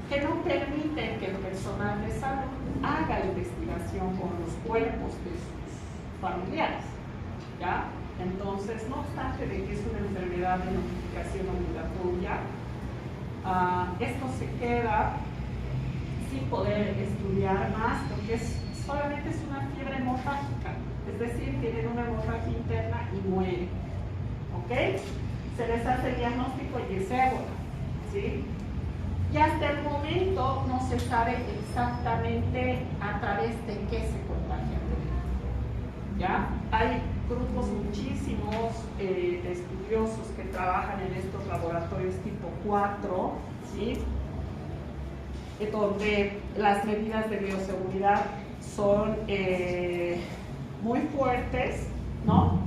que no permiten que el personal de salud haga investigación con los cuerpos de sus familiares, ¿ya? Entonces, no obstante de que es una enfermedad de notificación obligatoria, esto se queda sin poder estudiar más porque solamente es una fiebre hemorrágica, es decir, tienen una hemorragia interna y mueren, ¿ok? Se les hace el diagnóstico y es ébola, ¿sí? Y hasta el momento no se sabe exactamente a través de qué se contagia, ¿ya? Hay grupos muchísimos de estudiosos que trabajan en estos laboratorios tipo 4, ¿sí? Donde las medidas de bioseguridad son muy fuertes, ¿no?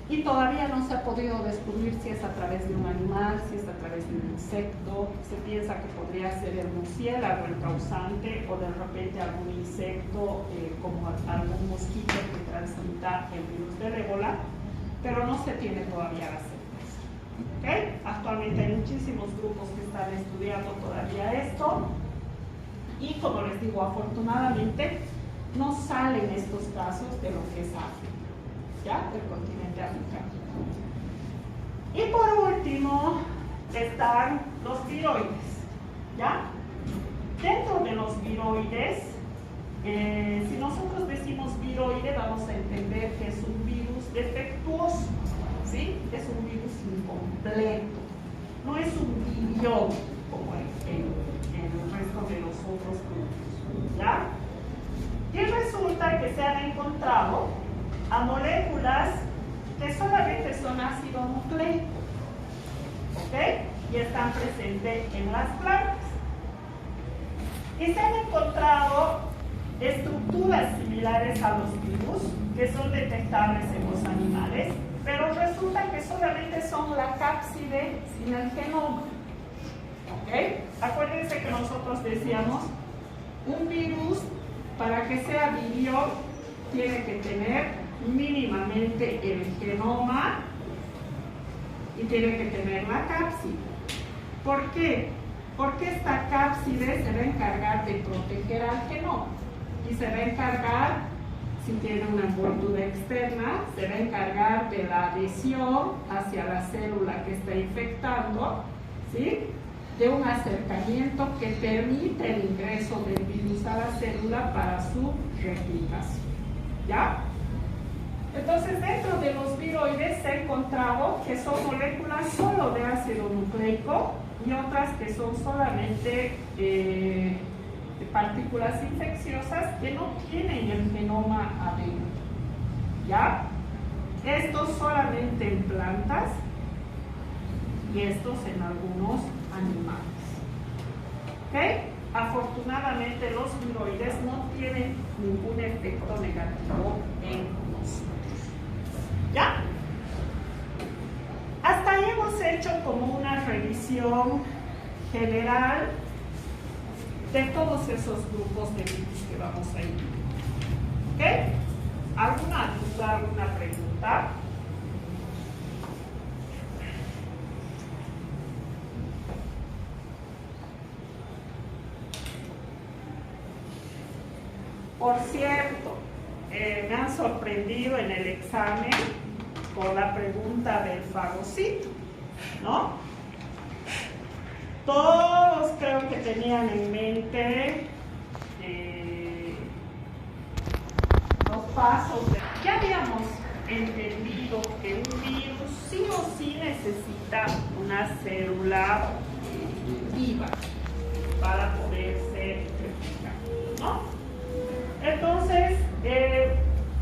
Y todavía no se ha podido descubrir si es a través de un animal, si es a través de un insecto. Se piensa que podría ser el murciélago el causante o de repente algún insecto como algún mosquito que transmita el virus del ébola, pero no se tiene todavía la certeza. ¿Okay? Actualmente hay muchísimos grupos que están estudiando todavía esto y, como les digo, afortunadamente no salen estos casos de lo que es África, ¿ya? Del continente africano. Y por último están los viroides, ¿ya? Dentro de los viroides, si nosotros decimos viroide, vamos a entender que es un virus defectuoso, ¿sí? Es un virus incompleto, no es un virión como el resto de los otros grupos, ¿ya? Y resulta que se han encontrado a moléculas que solamente son ácido nucleico, ¿ok? Y están presentes en las plantas. Y se han encontrado estructuras similares a los virus que son detectables en los animales, pero resulta que solamente son la cápside sin el genoma, ¿ok? Acuérdense que nosotros decíamos, un virus para que sea virión tiene que tener mínimamente el genoma y tiene que tener la cápside. ¿Por qué? Porque esta cápside se va a encargar de proteger al genoma y se va a encargar, si tiene una envoltura externa, se va a encargar de la adhesión hacia la célula que está infectando, ¿sí? De un acercamiento que permite el ingreso del virus a la célula para su replicación, ¿ya? Entonces, dentro de los viroides se ha encontrado que son moléculas solo de ácido nucleico y otras que son solamente de partículas infecciosas que no tienen el genoma adentro, ¿ya? Estos solamente en plantas y estos en algunos animales, ¿ok? Afortunadamente los viroides no tienen ningún efecto negativo en nosotros, ¿ya? Hasta ahí hemos hecho como una revisión general de todos esos grupos de virus que vamos a ir, ¿ok? ¿Alguna duda, alguna pregunta? Por cierto, me han sorprendido en el examen con la pregunta del fagocito, ¿no? Todos creo que tenían en mente los pasos. Ya habíamos entendido que un virus sí o sí necesita una célula viva para poderse replicar, ¿no? Entonces,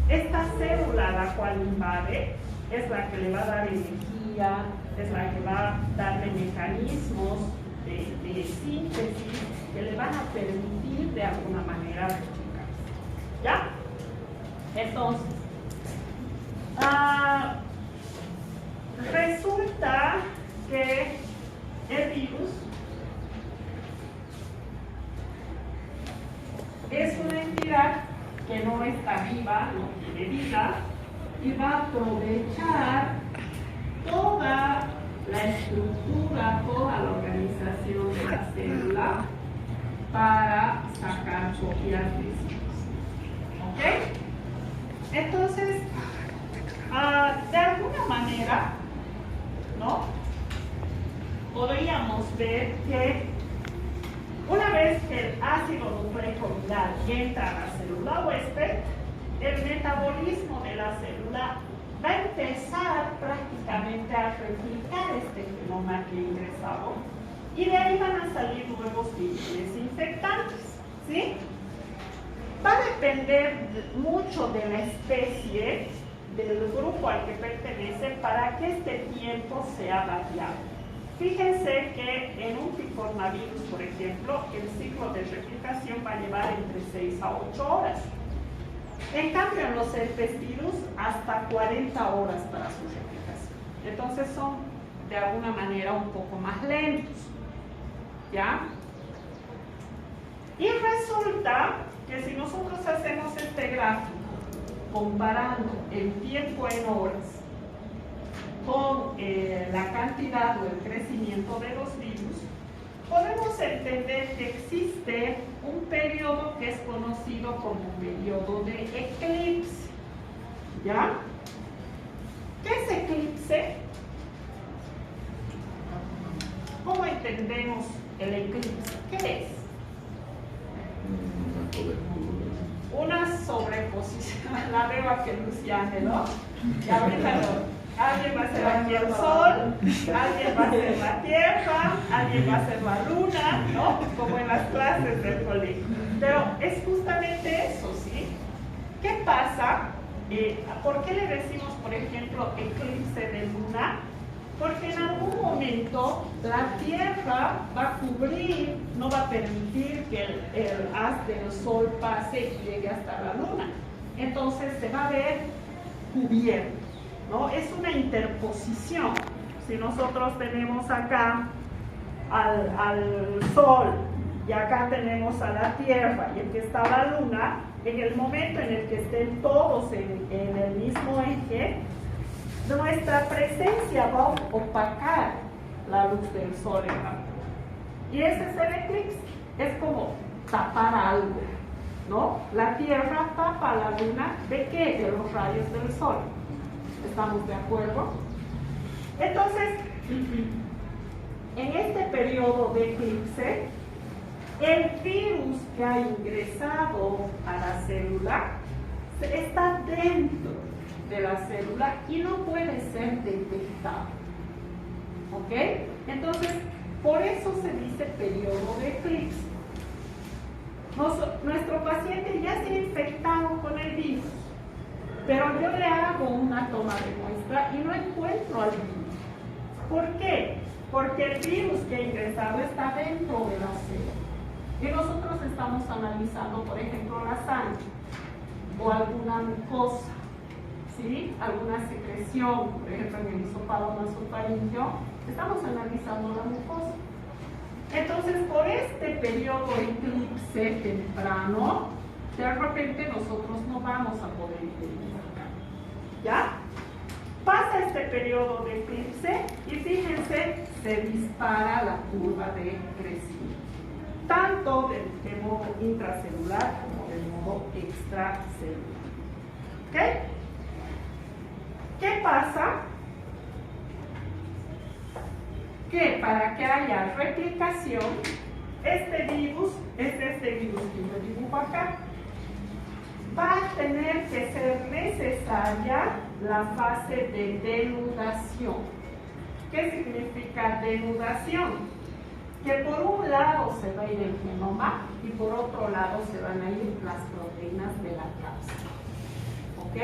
esta célula la cual invade es la que le va a dar energía, es la que va a darle mecanismos de síntesis que le van a permitir de alguna manera replicarse, ¿ya? Entonces, resulta que el virus es una entidad que no está viva, no tiene vida, y va a aprovechar toda la estructura, toda la organización de la célula para sacar copias de residuos. ¿Ok? Entonces, de alguna manera, ¿no? Podríamos ver que una vez que el ácido nucleico viral entra a la célula huésped, el metabolismo de la célula va a empezar prácticamente a replicar este genoma que ha ingresado y de ahí van a salir nuevos virus infectantes, ¿sí? Va a depender mucho de la especie, del grupo al que pertenece, para que este tiempo sea variable. Fíjense que en un picornavirus, por ejemplo, el ciclo de replicación va a llevar entre 6 a 8 horas. En cambio, en los herpes virus, hasta 40 horas para su replicación. Entonces son, de alguna manera, un poco más lentos. ¿Ya? Y resulta que si nosotros hacemos este gráfico comparando el tiempo en horas con la cantidad o el crecimiento de los virus, podemos entender que existe un periodo que es conocido como periodo de eclipse. ¿Ya? ¿Qué es eclipse? ¿Cómo entendemos el eclipse? ¿Qué es? Una sobreposición. La veo aquí en Luciane, ¿no? Y ahorita alguien va a ser aquí el sol, alguien va a ser la tierra, alguien va a ser la luna, ¿no? Como en las clases del colegio. Pero es justamente eso, ¿sí? ¿Qué pasa? ¿Por qué le decimos, por ejemplo, eclipse de luna? Porque en algún momento la Tierra va a cubrir, no va a permitir que el haz del Sol pase y llegue hasta la Luna. Entonces se va a ver cubierto, ¿no? Es una interposición. Si nosotros tenemos acá al Sol y acá tenemos a la Tierra y aquí está la Luna, en el momento en el que estén todos en el mismo eje, nuestra presencia va a opacar la luz del sol en la luna. Y ese es el eclipse. Es como tapar algo, ¿no? La Tierra tapa a la luna, ¿de qué? De los rayos del sol. ¿Estamos de acuerdo? Entonces, en este periodo de eclipse, el virus que ha ingresado a la célula está dentro de la célula y no puede ser detectado. ¿Ok? Entonces, por eso se dice periodo de eclipse. Nuestro paciente ya se ha infectado con el virus, pero yo le hago una toma de muestra y no encuentro al virus. ¿Por qué? Porque el virus que ha ingresado está dentro de la célula. Y nosotros estamos analizando, por ejemplo, la sangre o alguna mucosa, ¿sí? Alguna secreción, por ejemplo en el hisopado nasofaríngeo, estamos analizando la mucosa. Entonces, por este periodo eclipse temprano, de repente nosotros no vamos a poder identificar. ¿Ya? Pasa este periodo de eclipse y fíjense, se dispara la curva de crecimiento, tanto de modo intracelular como de modo extracelular. ¿Ok? ¿Qué pasa? Que para que haya replicación, este virus que yo dibujo acá, va a tener que ser necesaria la fase de denudación. ¿Qué significa denudación? Que por un lado se va a ir el genoma y por otro lado se van a ir las proteínas de la cápsula. ¿Ok?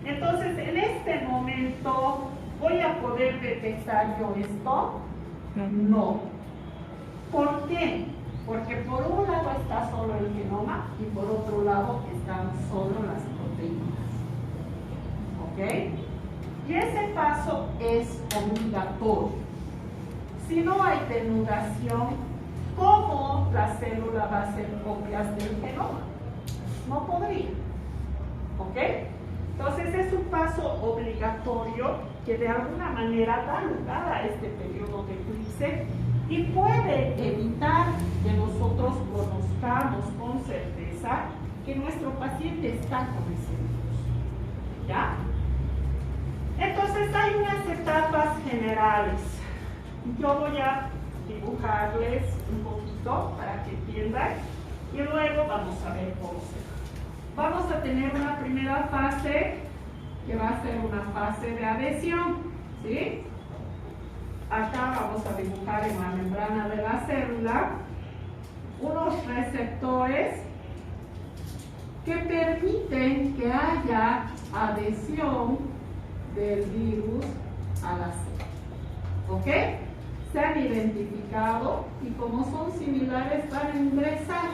Entonces, en este momento, ¿voy a poder detectar yo esto? No. ¿Por qué? Porque por un lado está solo el genoma y por otro lado están solo las proteínas. ¿Ok? Y ese paso es obligatorio. Si no hay denudación, ¿cómo la célula va a hacer copias del genoma? No podría. ¿Ok? Entonces es un paso obligatorio que de alguna manera da lugar a este periodo de eclipse y y puede evitar que nosotros conozcamos con certeza que nuestro paciente está con ese virus. ¿Ya? Entonces hay unas etapas generales. Yo voy a dibujarles un poquito para que entiendan y luego vamos a ver cómo se va. Vamos a tener una primera fase que va a ser una fase de adhesión, ¿sí? Acá vamos a dibujar en la membrana de la célula unos receptores que permiten que haya adhesión del virus a la célula. ¿Ok? Se han identificado y como son similares van a ingresar.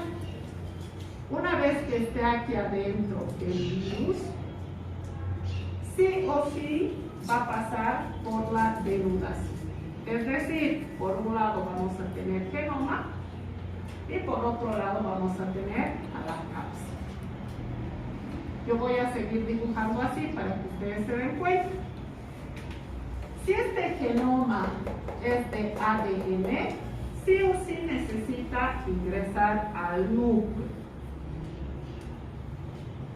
Una vez que esté aquí adentro el virus, sí o sí va a pasar por la denudación. Es decir, por un lado vamos a tener genoma y por otro lado vamos a tener a la cápsula. Yo voy a seguir dibujando así para que ustedes se den cuenta. Si este genoma es de ADN, sí o sí necesita ingresar al núcleo.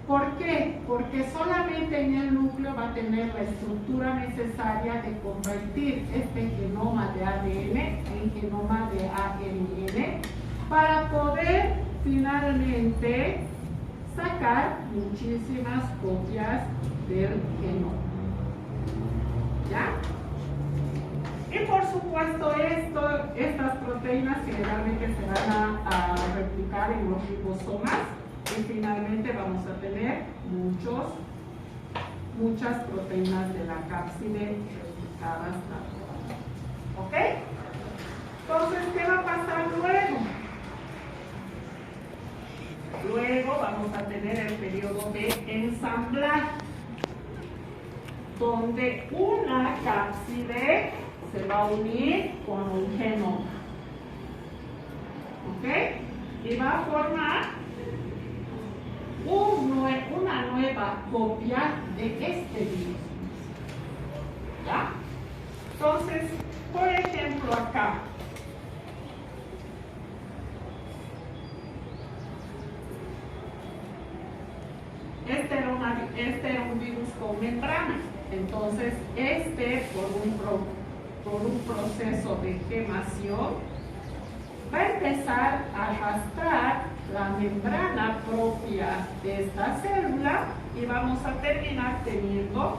¿Por qué? Porque solamente en el núcleo va a tener la estructura necesaria de convertir este genoma de ADN en genoma de ARN para poder finalmente sacar muchísimas copias del genoma. ¿Ya? Y por supuesto estas proteínas generalmente se van a replicar en los ribosomas y finalmente vamos a tener muchas proteínas de la cápside replicadas también. ¿Ok? Entonces, ¿qué va a pasar luego? Luego vamos a tener el periodo de ensamblaje, donde una cápside se va a unir con un genoma. ¿Ok? Y va a formar una nueva copia de este virus. ¿Ya? Entonces, por ejemplo, acá. Este era un virus con membrana. Entonces, por un proceso de gemación, va a empezar a arrastrar la membrana propia de esta célula y vamos a terminar teniendo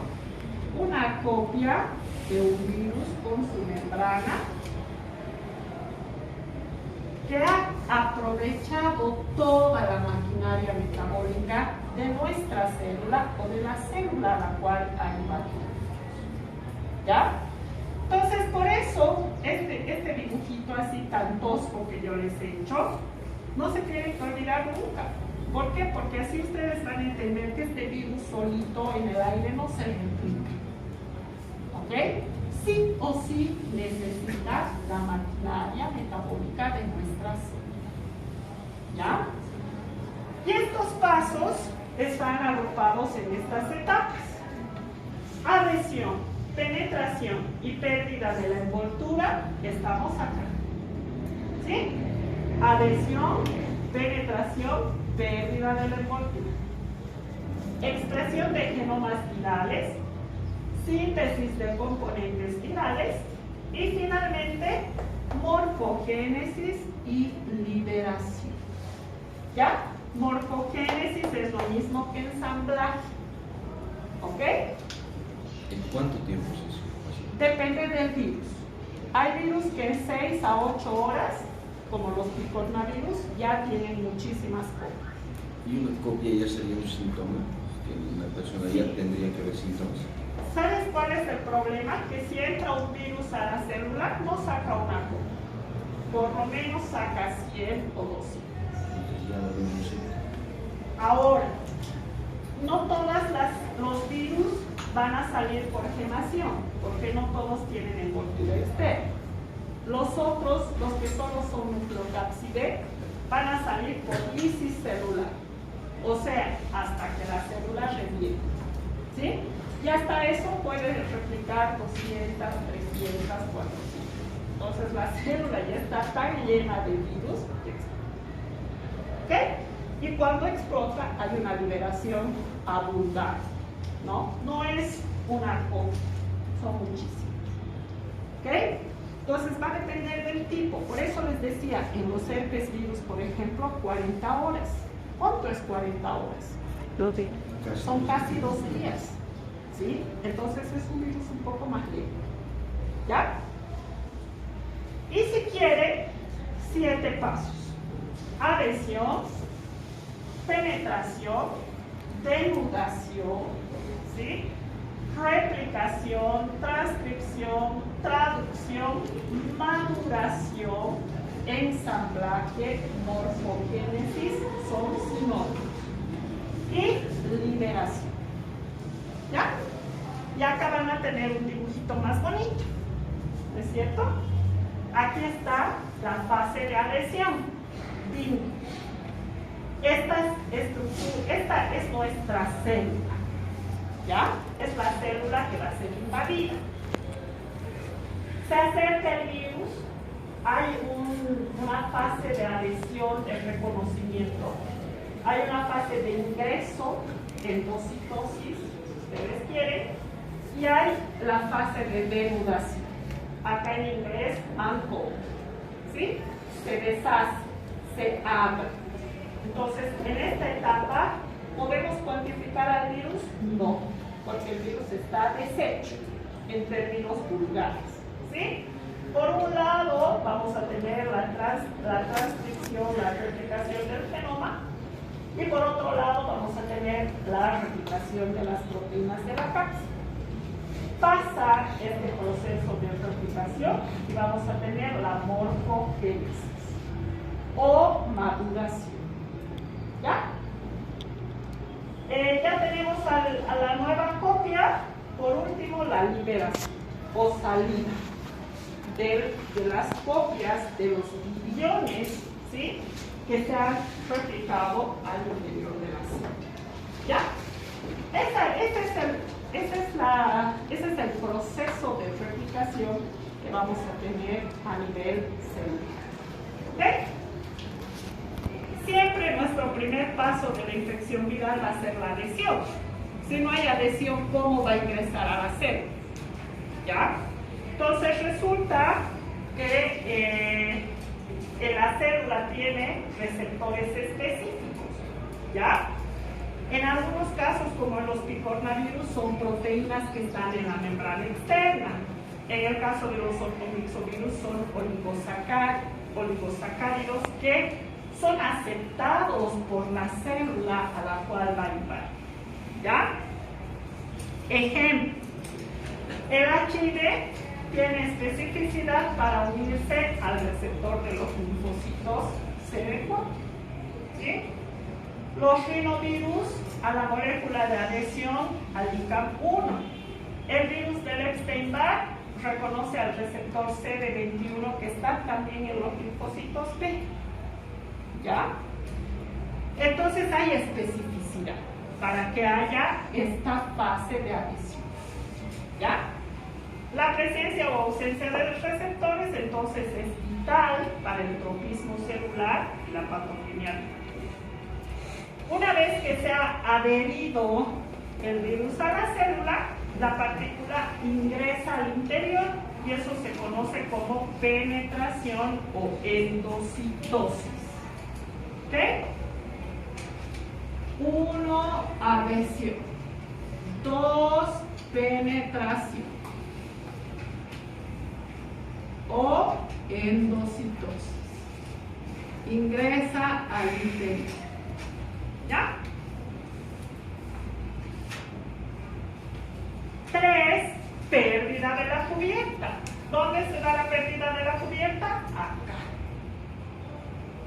una copia de un virus con su membrana que ha aprovechado toda la maquinaria metabólica de nuestra célula o de la célula a la cual ha invadido. ¿Ya? Entonces, por eso, este dibujito así tan tosco que yo les he hecho, no se tienen que olvidar nunca. ¿Por qué? Porque así ustedes van a entender que este virus solito en el aire no se replica. ¿Ok? Sí o sí necesita la maquinaria metabólica de nuestra célula. ¿Ya? Y estos pasos están agrupados en estas etapas. Adhesión, penetración y pérdida de la envoltura, estamos acá. ¿Sí? Adhesión, penetración, pérdida de la envoltura. Expresión de genomas virales, síntesis de componentes virales y finalmente morfogénesis y liberación. ¿Ya? Morfogénesis es lo mismo que ensamblaje. ¿Ok? ¿En cuánto tiempo es eso? Depende del virus. Hay virus que en 6 a 8 horas, como los picornavirus, ya tienen muchísimas copias. ¿Y una copia ya sería un síntoma? Que una persona ya tendría que ver síntomas. ¿Sabes cuál es el problema? Que si entra un virus a la célula, no saca una copia. Por lo menos saca 100 o 200. Entonces ya lo vemos. Ahora, no todos los virus van a salir por gemación, porque no todos tienen envoltura externa. Los otros, los que solo son nucleocápside, van a salir por lisis celular, o sea, hasta que la célula reviente. ¿Sí? Y hasta eso puede replicar 200, 300, 400. Entonces la célula ya está tan llena de virus que explota. ¿Ok? Y cuando explota hay una liberación abundante, ¿no? No es una cosa, son muchísimas. ¿Ok? Entonces va a depender del tipo. Por eso les decía, en los herpes virus, por ejemplo, 40 horas. ¿Cuánto es 40 horas? 2 días. Son casi 2 días. ¿Sí? Entonces es un virus un poco más lento. ¿Ya? Y si quiere, 7 pasos. Adhesión, penetración, denudación, ¿sí? Replicación, transcripción, traducción, maduración, ensamblaje, morfogénesis, son sinónimos. Y liberación. ¿Ya? Y acá van a tener un dibujito más bonito. ¿No es cierto? Aquí está la fase de adhesión. Esta es nuestra célula. ¿Ya? Es la célula que va a ser invadida. Se acerca el virus, hay una fase de adhesión, de reconocimiento, hay una fase de ingreso, endocitosis, si ustedes quieren, y hay la fase de denudación. Acá en inglés, unfold, ¿sí? Se deshace, se abre. Entonces, en esta etapa, ¿podemos cuantificar al virus? No, porque el virus está deshecho en términos vulgares, ¿sí? Por un lado, vamos a tener la transcripción, la replicación del genoma, y por otro lado, vamos a tener la replicación de las proteínas de la cápsula. Pasa este proceso de replicación y vamos a tener la morfogénesis o maduración. ¿Ya? Ya tenemos a la nueva copia. Por último, la liberación o salida de las copias de los billones, ¿sí?, que se han replicado al interior de la célula. ¿Ya? Ese es el proceso de replicación que vamos a tener a nivel celular. ¿Ok? Siempre nuestro primer paso de la infección viral va a ser la adhesión. Si no hay adhesión, ¿cómo va a ingresar a la célula? ¿Ya? Entonces resulta que la célula tiene receptores específicos. ¿Ya? En algunos casos, como en los picornavirus, son proteínas que están en la membrana externa. En el caso de los ortomixovirus son oligosacáridos que son aceptados por la célula a la cual va a invadir. ¿Ya? Ejemplo, el HIV tiene especificidad para unirse al receptor de los linfocitos CD4. ¿Sí? Los rinovirus a la molécula de adhesión al ICAM1. El virus del Epstein-Barr reconoce al receptor CD21 que está también en los linfocitos B. ¿Ya? Entonces hay especificidad para que haya esta fase de adhesión. ¿Ya? La presencia o ausencia de los receptores entonces es vital para el tropismo celular y la patogenialidad. Una vez que se ha adherido el virus a la célula, la partícula ingresa al interior y eso se conoce como penetración o endocitosis. ¿Ok? 1, adhesión. 2, penetración o endocitosis. Ingresa al interior. ¿Ya? 3, pérdida de la cubierta. ¿Dónde se da la pérdida de la cubierta? Acá.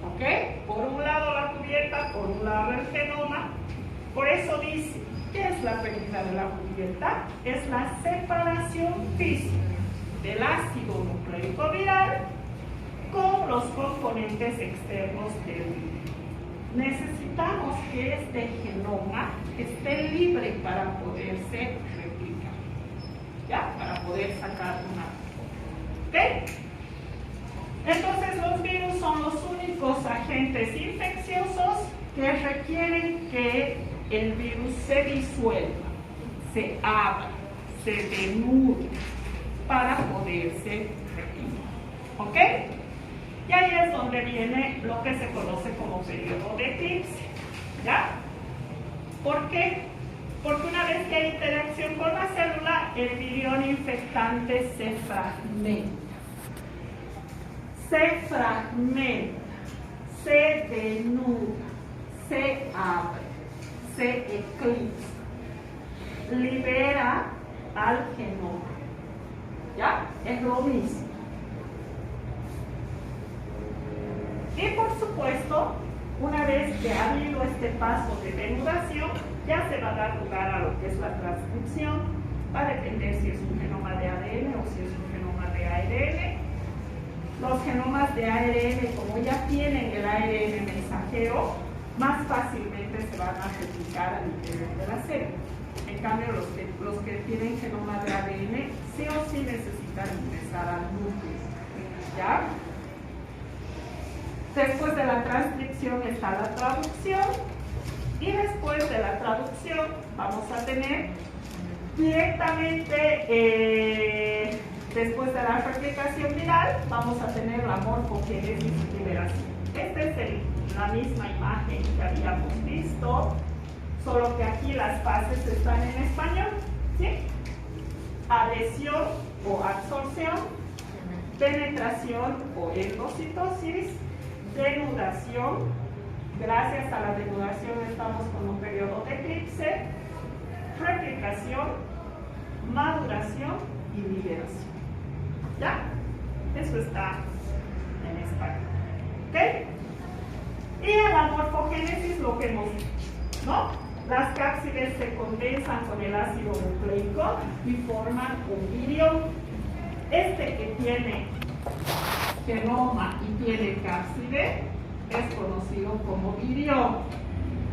¿Ok? Por un lado la cubierta, por un lado el genoma. Por eso dice, ¿qué es la pérdida de la cubierta? Es la separación física del ácido nucleico viral con los componentes externos del virus. Necesitamos que este genoma esté libre para poderse replicar, ¿ya? Para poder sacar una. ¿Ok? Entonces los virus son los únicos agentes infecciosos que requieren que el virus se disuelva, se abra, se denude para poderse replicar. ¿Ok? Y ahí es donde viene lo que se conoce como periodo de eclipse. ¿Ya? ¿Por qué? Porque una vez que hay interacción con la célula, el virión infectante se fragmenta. Se denuda, se abre, se eclipsa, libera al genoma. ¿Ya? Es lo mismo. Y por supuesto, una vez que ha habido este paso de denudación, ya se va a dar lugar a lo que es la transcripción. Va a depender si es un genoma de ADN o si es un genoma de ARN. Los genomas de ARN, como ya tienen el ARN mensajero, más fácilmente se van a replicar al interior de la célula. En cambio, los que tienen genoma de ADN, sí o sí necesitan ingresar al núcleo. ¿Ya? Después de la transcripción está la traducción, y después de la traducción vamos a tener directamente, después de la replicación viral, vamos a tener la morfogénesis y liberación. Esta es la misma imagen que habíamos visto, solo que aquí las fases están en español, ¿sí? Adhesión o absorción, penetración o endocitosis, denudación. Gracias a la denudación estamos con un periodo de eclipse, replicación, maduración y liberación. ¿Ya? Eso está en español. ¿Ok? Y en la morfogénesis lo que hemos dicho, ¿no? Las cápsides se condensan con el ácido nucleico y forman un virión. Este que tiene genoma y tiene cápside es conocido como virión.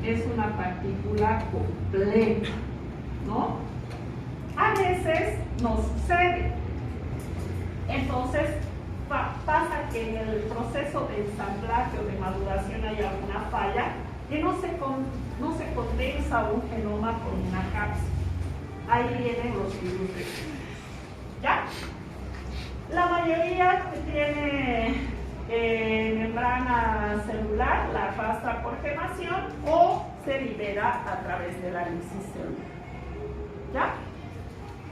Es una partícula completa, ¿no? A veces no sucede. Entonces pasa que en el proceso de ensamblaje o de maduración hay alguna falla y no se condensa un genoma con una cápside. Ahí vienen los virus recurrentes. ¿Ya? La mayoría que tiene membrana celular la arrastra por gemación o se libera a través de la lisis celular. ¿Ya?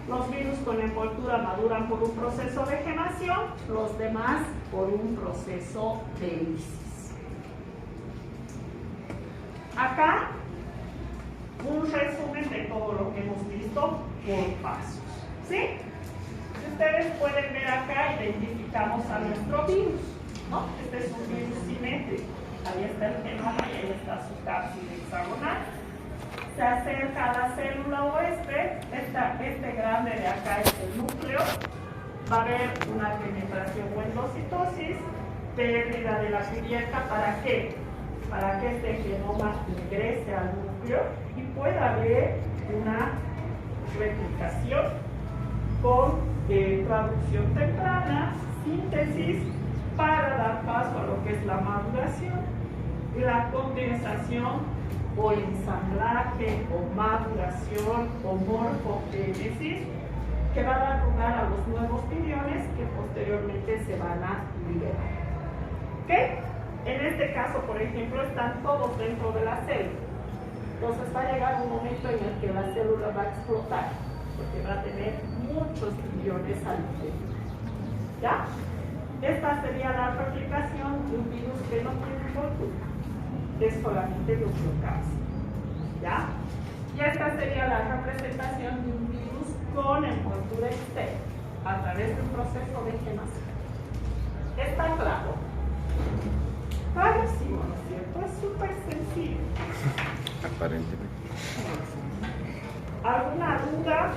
Los virus con envoltura maduran por un proceso de gemación, los demás por un proceso de lisis. Acá, un resumen de todo lo que hemos visto por pasos. ¿Sí? Si ustedes pueden ver acá, identificamos a nuestro virus, ¿no? Este es un virus simétrico. Ahí está el genoma y ahí está su cápside hexagonal. Se acerca a la célula huésped, este grande de acá es el núcleo, va a haber una penetración o endocitosis, pérdida de la cubierta, ¿para qué? Para que este genoma ingrese al núcleo y pueda haber una replicación con traducción temprana, síntesis, para dar paso a lo que es la maduración y la condensación o ensamblaje o maduración o morfogénesis, que va a dar lugar a los nuevos viriones que posteriormente se van a liberar. ¿Ok? En este caso, por ejemplo, están todos dentro de la célula. Entonces va a llegar un momento en el que la célula va a explotar, porque va a tener muchos viriones al interior. ¿Ya? Esta sería la replicación de un virus que no tiene envoltura, es solamente nucleocápside. ¿Ya? Y esta sería la representación de un virus con envoltura externa a través de un proceso de gemación. ¿Está claro? Clarísimo, ¿no es cierto? Es súper sencillo. Aparentemente. ¿Alguna duda?